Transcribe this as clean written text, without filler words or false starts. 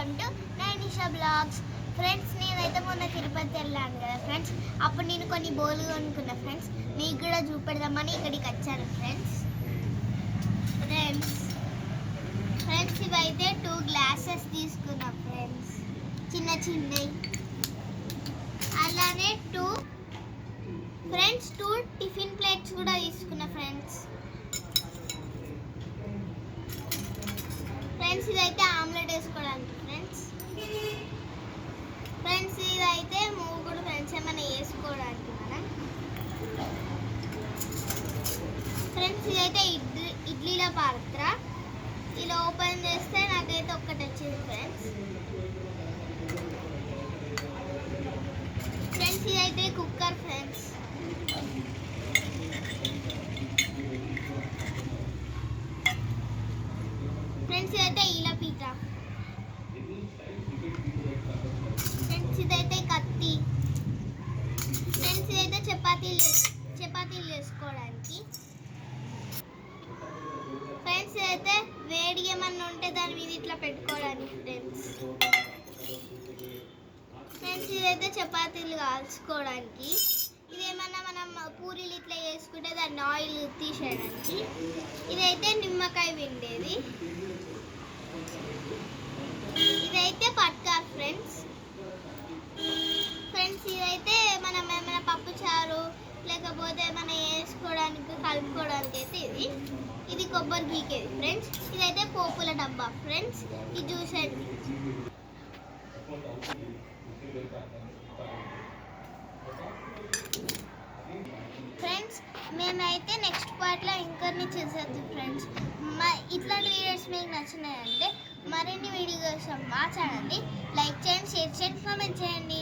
Welcome to Nainisha blogs. Friends, నేనైతే మొన్న తిరుపతి వెళ్ళాను కదా ఫ్రెండ్స్. అప్పుడు నేను కొన్ని బోలు కొనుక్కున్నా ఫ్రెండ్స్. మీకు కూడా చూపెడదామని ఇక్కడికి వచ్చాను ఫ్రెండ్స్. ఫ్రెండ్స్ ఇవైతే 2 గ్లాసెస్ తీసుకున్నా ఫ్రెండ్స్, చిన్న చిన్నవి. అలానే 2 టిఫిన్ ప్లేట్స్ కూడా తీసుకున్నా ఫ్రెండ్స్. ఇదైతే ఆమ్లెట్ వేసుకోవడానికి ఫ్రెండ్స్. ఇదైతే మూగుడు ఫ్రెండ్స్, ఏమైనా వేసుకోవడానికి మనం. ఫ్రెండ్స్ ఇదైతే ఇడ్లీల పాత్ర. ఇలా ఓపెన్ చేస్తే నాకైతే ఒక్కటి వచ్చింది ఫ్రెండ్స్. ఇదైతే కుక్కర్ ఫ్రెండ్స్. ఇదైతే ఇలా పీట ఫ్రెండ్స్. ఇదైతే కత్తి ఫ్రెండ్స్. ఇదైతే చపాతీలు చేసుకోవడానికి ఫ్రెండ్స్. ఇదైతే వేడి ఏమన్నా ఉంటే దాని మీద ఇట్లా పెట్టుకోవడానికి ఫ్రెండ్స్. ఇదైతే చపాతీలు కాల్చుకోవడానికి. ఇదేమన్నా మనం పూరీలు ఇట్లా చేసుకుంటే దాన్ని ఆయిల్ తీసేయడానికి. ఇదైతే నిమ్మకాయ పిండేది. ఇదైతే పట్కా ఫ్రెండ్స్. ఇదైతే మనం ఏమైనా పప్పు చారు లేకపోతే ఏమైనా వేసుకోవడానికి కలుపుకోవడానికి అయితే ఇది కొబ్బరి గీకేది ఫ్రెండ్స్. ఇదైతే పోపుల డబ్బా ఫ్రెండ్స్. ఇది చూసండి ఫ్రెండ్స్. మేమైతే నెక్స్ట్ పార్ట్లో ఇంకొన్ని చేసేది ఫ్రెండ్స్. ఇట్లాంటి వీడియోస్ మీకు నచ్చినాయంటే మరిన్ని వీడియోస్ మా ఛానల్ని లైక్ చేయండి, షేర్ చేయండి, కామెంట్ చేయండి.